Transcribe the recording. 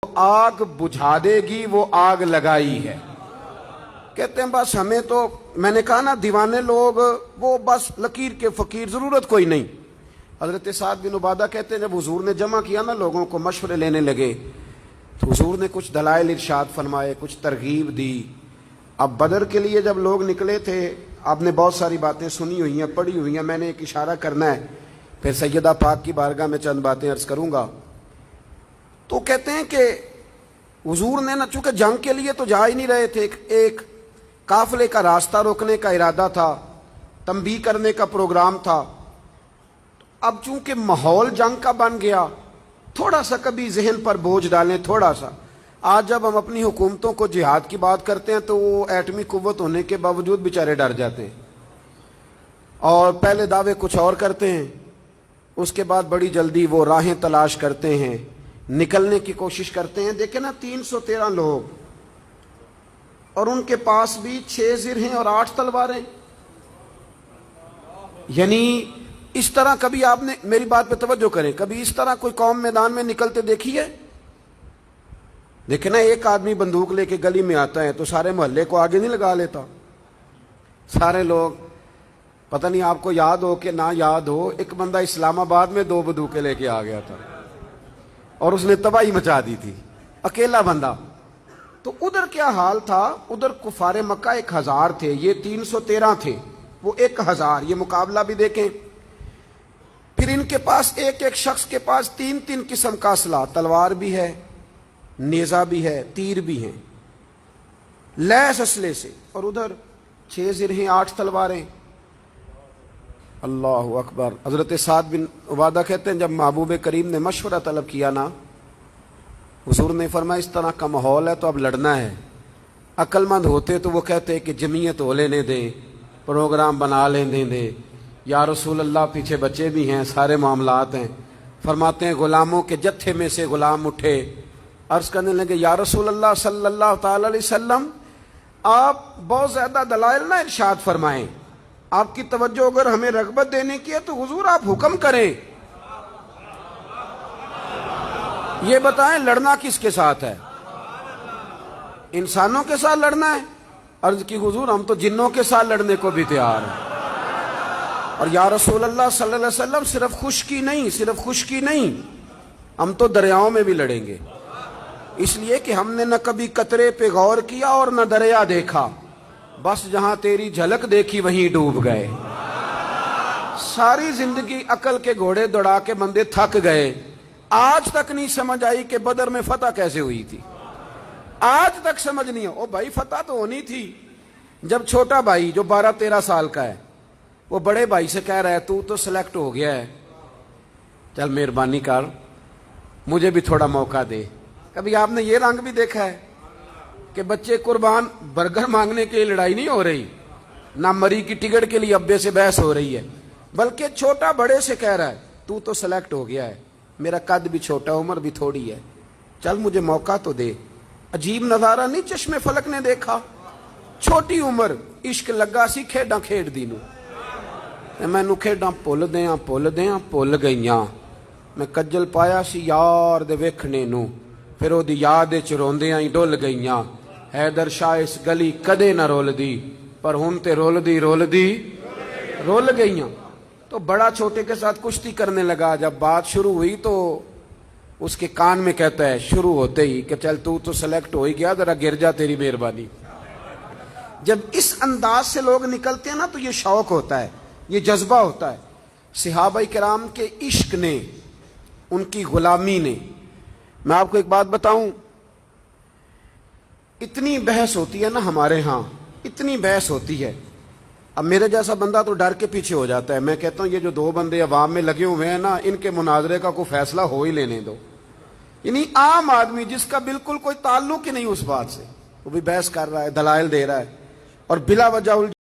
आग बुझा देगी वो आग लगाई है। कहते हैं बस हमें तो, मैंने कहा ना दीवाने लोग वो बस लकीर के फकीर, जरूरत कोई नहीं। हजरत साद बिन उबादा कहते हैं जब हुजूर ने जमा किया ना लोगों को, मशवरे लेने लगे तो हुजूर ने कुछ दलाइल इरशाद फरमाए, कुछ तरगीब दी। अब बदर के लिए जब लोग निकले थे, आपने बहुत सारी बातें सुनी हुई हैं, पढ़ी हुई हैं, मैंने एक इशारा करना है, फिर सैयदा पाक की बारगाह में चंद बातें अर्ज करूंगा। तो कहते हैं कि हुजूर ने ना, चूंकि जंग के लिए तो जा ही नहीं रहे थे, एक काफले का रास्ता रोकने का इरादा था, तंबीह करने का प्रोग्राम था। अब चूंकि माहौल जंग का बन गया, थोड़ा सा कभी जहन पर बोझ डालें, थोड़ा सा। आज जब हम अपनी हुकूमतों को जिहाद की बात करते हैं तो वो एटमी कुव्वत होने के बावजूद बेचारे डर जाते हैं और पहले दावे कुछ और करते हैं, उसके बाद बड़ी जल्दी वो राहें तलाश करते हैं, निकलने की कोशिश करते हैं। देखें ना, 313 लोग और उनके पास भी 6 जिरहें और 8 तलवारें। यानी इस तरह कभी आपने, मेरी बात पे तवज्जो करें, कभी इस तरह कोई कौम मैदान में निकलते देखी है? देखे ना, एक आदमी बंदूक लेके गली में आता है तो सारे मोहल्ले को आगे नहीं लगा लेता। सारे लोग, पता नहीं आपको याद हो कि ना याद हो, एक बंदा इस्लामाबाद में 2 बंदूकें लेके आ गया था और उसने तबाही मचा दी थी, अकेला बंदा। तो उधर क्या हाल था? उधर कुफारे मक्का 1000 थे, ये 313 थे, वो 1000। ये मुकाबला भी देखें। फिर इनके पास एक एक शख्स के पास 3-3 किस्म का असला, तलवार भी है, नेजा भी है, तीर भी हैं, लैस असले से। और उधर 6 जिरहें 8 तलवारें। अल्लाहु अकबर। हजरत साद बिन उबादा कहते हैं जब महबूब करीम ने मशवरा तलब किया ना, हुजूर ने फरमाया इस तरह का माहौल है तो अब लड़ना है। अक्लमंद होते तो वो कहते कि जमीयत हो लेने दें, प्रोग्राम बना लेने दें, या रसूल अल्लाह पीछे बच्चे भी हैं, सारे मामलात हैं। फरमाते हैं गुलामों के जत्थे में से गुलाम उठे, अर्ज करने लगे या रसूल अल्लाह सल्लल्लाहु ताला अलैहि वसल्लम, आप बहुत ज्यादा दलाइल ना इरशाद फरमाएं, आपकी तवज्जो अगर हमें रगबत देने की है तो हुजूर आप हुक्म करें, ये बताएं लड़ना किसके साथ है? इंसानों के साथ लड़ना है? अर्ज की हुजूर हम तो जिन्नों के साथ लड़ने को भी तैयार हैं। और या रसूल अल्लाह सल्लल्लाहु अलैहि वसल्लम सिर्फ खुश्की नहीं, हम तो दरियाओं में भी लड़ेंगे। इसलिए कि हमने न कभी कतरे पे गौर किया और न दरिया देखा, बस जहां तेरी झलक देखी वहीं डूब गए। सारी जिंदगी अकल के घोड़े दौड़ा के बंदे थक गए, आज तक नहीं समझ आई कि बदर में फतह कैसे हुई थी। आज तक समझ नहीं है। ओ भाई, फतह तो होनी थी जब छोटा भाई जो 12-13 साल का है वो बड़े भाई से कह रहा है तू तो सिलेक्ट हो गया है, चल मेहरबानी कर, मुझे भी थोड़ा मौका दे। कभी आपने ये रंग भी देखा है कि बच्चे कुर्बान बर्गर मांगने के लिए लड़ाई नहीं हो रही, ना मरी की टिकट के लिए अब्बे से बहस हो रही है, बल्कि छोटा बड़े से कह रहा है तू तो सिलेक्ट हो गया है, मेरा कद भी छोटा, उम्र भी थोड़ी है, चल मुझे मौका तो दे। अजीब नजारा नहीं चश्मे फलक ने देखा? छोटी उम्र इश्क लगा सी खेडां खेड दी नूं, मैनू खेडां भुल गईयां, मैं कज्जल पाया सी यार दे वेखने नूं, फिर ओदी याद विच रोंदियां ही डुल गईयां, हैदर शाह इस गली कदे ना रोलदी, पर हुण ते रोलदी रुल गईयां। तो बड़ा छोटे के साथ कुश्ती करने लगा। जब बात शुरू हुई तो उसके कान में कहता है शुरू होते ही कि चल तू तो सेलेक्ट हो ही गया, जरा गिर जा, तेरी मेहरबानी। जब इस अंदाज से लोग निकलते हैं ना तो ये शौक होता है, ये जज्बा होता है। सहाबा किराम के इश्क ने, उनकी गुलामी ने। मैं आपको एक बात बताऊं, इतनी बहस होती है ना हमारे यहां, इतनी बहस होती है। अब मेरे जैसा बंदा तो डर के पीछे हो जाता है। मैं कहता हूं ये जो 2 बंदे अवाम में लगे हुए हैं ना, इनके मुनाजरे का कोई फैसला हो ही लेने दो। यानी आम आदमी जिसका बिल्कुल कोई ताल्लुक ही नहीं उस बात से, वो भी बहस कर रहा है, दलाइल दे रहा है और बिला वजह